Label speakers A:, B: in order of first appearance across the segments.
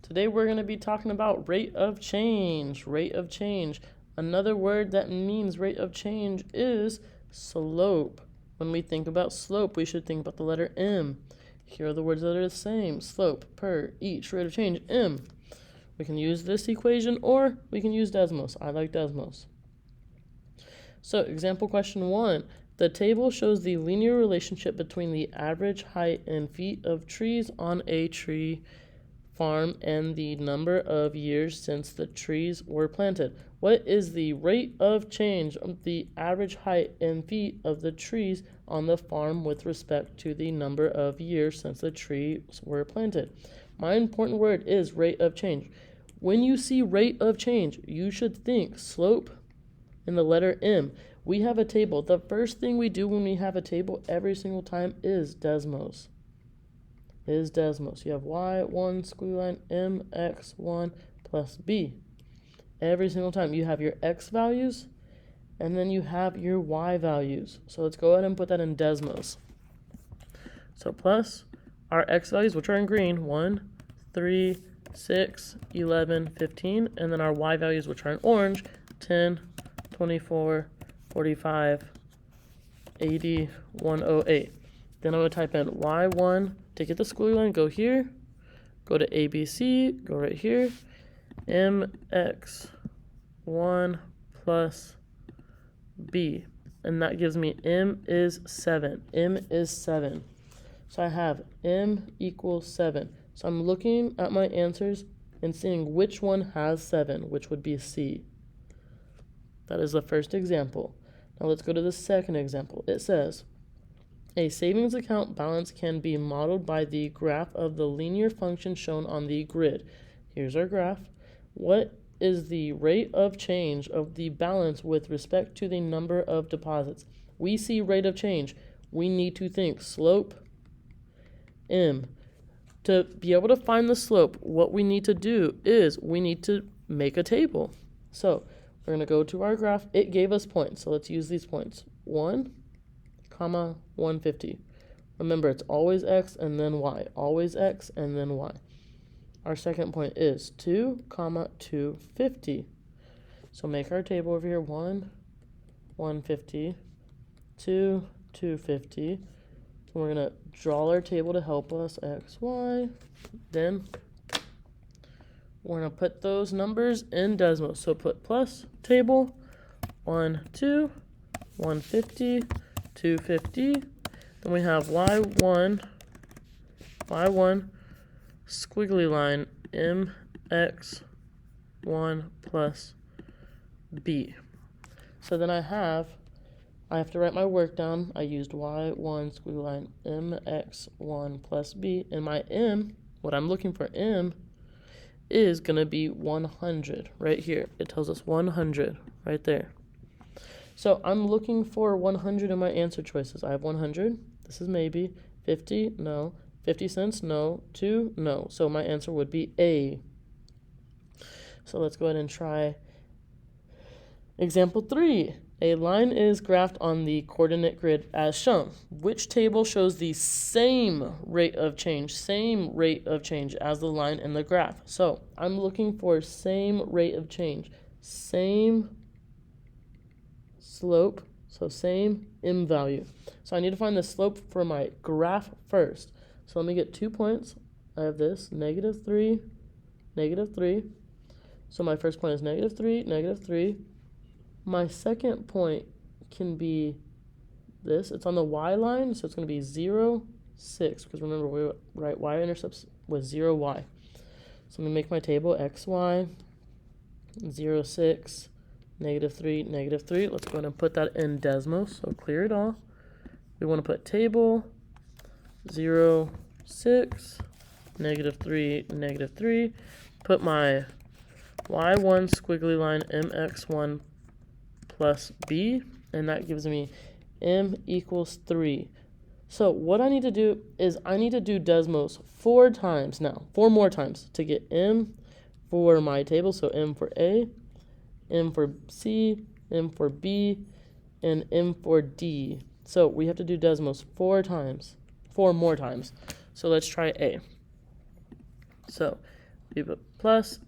A: Today we're going to be talking about rate of change. Rate of change. Another word that means rate of change is slope. When we think about slope, we should think about the letter M. Here are the words that are the same. Slope, per, each, rate of change, M. We can use this equation or we can use Desmos. I like Desmos. So example question 1. The table shows the linear relationship between the average height in feet of trees on a tree farm and the number of years since the trees were planted. What is the rate of change of the average height in feet of the trees on the farm with respect to the number of years since the trees were planted? My important word is rate of change. When you see rate of change, you should think slope and the letter M. We have a table. The first thing we do when we have a table every single time is Desmos. You have y1 squiggly line mx1 plus b. Every single time you have your x values and then you have your y values. So let's go ahead and put that in Desmos. So plus our x values, which are in green, 1, 3, 6, 11, 15, and then our y values, which are in orange, 10, 24, 45, 80, 108. Then I'm going to type in y1 to get the squiggly line, go here, go to ABC, go right here, mx1 plus b. And that gives me m is 7. M is 7. So I have m equals 7. So I'm looking at my answers and seeing which one has 7, which would be C. That is the first example. Now let's go to the second example. It says, a savings account balance can be modeled by the graph of the linear function shown on the grid. Here's our graph. What is the rate of change of the balance with respect to the number of deposits? We see rate of change. We need to think slope, M. To be able to find the slope, what we need to do is we need to make a table. So we're going to go to our graph. It gave us points, so let's use these points. 1, 150. Remember, it's always x and then y. Always x and then y. Our second point is 2, 250. So make our table over here. 1, 150, 2, 250. And we're going to draw our table to help us, x, y. Then we're going to put those numbers in Desmos. So put plus table, 1, 2, 150, 250. Then we have y1 squiggly line mx1 plus b. So then I have to write my work down. I used y1 squiggly line mx1 plus b, and my m, what I'm looking for, m, is going to be 100 right here. It tells us 100 right there. So I'm looking for 100 in my answer choices. I have 100. This is maybe. 50, no. 50 cents, no. 2, no. So my answer would be A. So let's go ahead and try example 3. A line is graphed on the coordinate grid as shown. Which table shows the same rate of change as the line in the graph? So I'm looking for same rate of change, same slope, so same m value. So I need to find the slope for my graph first. So let me get 2 points. I have this, -3, -3. So my first point is -3, -3. My second point can be this. It's on the y line, so it's going to be 0, 6. Because remember, we write y-intercepts with 0, y. So I'm going to make my table xy, 0, 6, -3, -3. Let's go ahead and put that in Desmos, so clear it all. We want to put table, 0, 6, -3, -3. Put my y1 squiggly line mx1 plus b, and that gives me m equals 3. So what I need to do is I need to do Desmos 4 times now, 4 more times to get m for my table. So m for A, m for C, m for B, and m for D. So we have to do Desmos 4 times, 4 more times. So let's try A. So B put plus.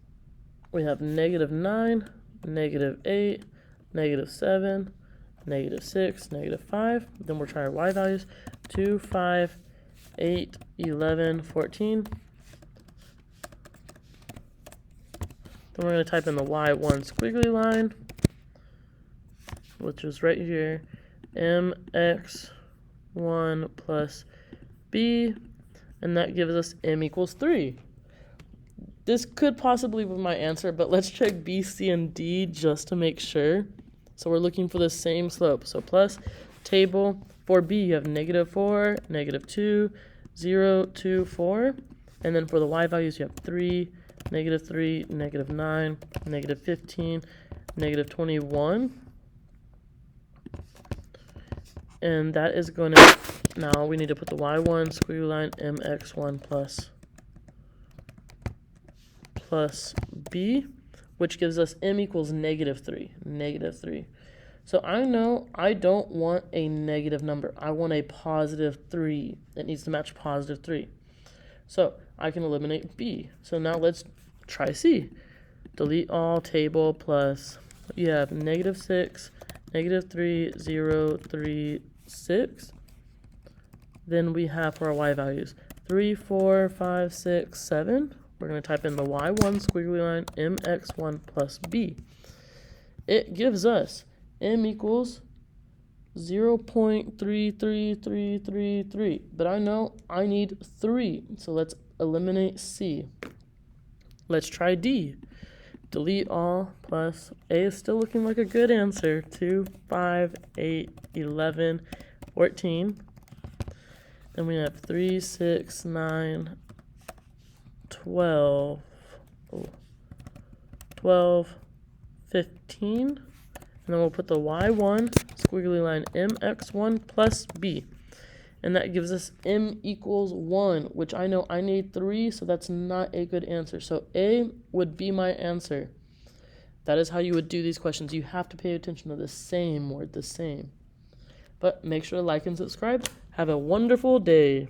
A: We have -9, -8, -7, -6, -5. Then we're trying our y values. 2, 5, 8, 11, 14. Then we're going to type in the y1 squiggly line, which is right here. mx1 plus b, and that gives us m equals 3. This could possibly be my answer, but let's check B, C, and D just to make sure. So we're looking for the same slope. So plus table. For B, you have -4, -2, 0, 2, 4. And then for the y values, you have 3, -3, -9, -15, -21. And that is going to, now we need to put the y1 squiggly line mx1 plus b, which gives us m equals -3. So I know I don't want a negative number. I want a +3. It needs to match +3. So I can eliminate b. So now let's try C. Delete all table plus, you have -6, -3, 0, 3, 6. Then we have for our y values 3, 4, 5, 6, 7. We're going to type in the y1 squiggly line mx1 plus b. It gives us m equals 0.33333, but I know I need 3, so let's eliminate C. Let's try D. Delete all plus A is still looking like a good answer. 2, 5, 8, 11, 14. Then we have 3, 6, 9, 12, 15. And then we'll put the y1 squiggly line mx1 plus b. And that gives us m equals 1, which I know I need 3, so that's not a good answer. So A would be my answer. That is how you would do these questions. You have to pay attention to the same word, the same. But make sure to like and subscribe. Have a wonderful day.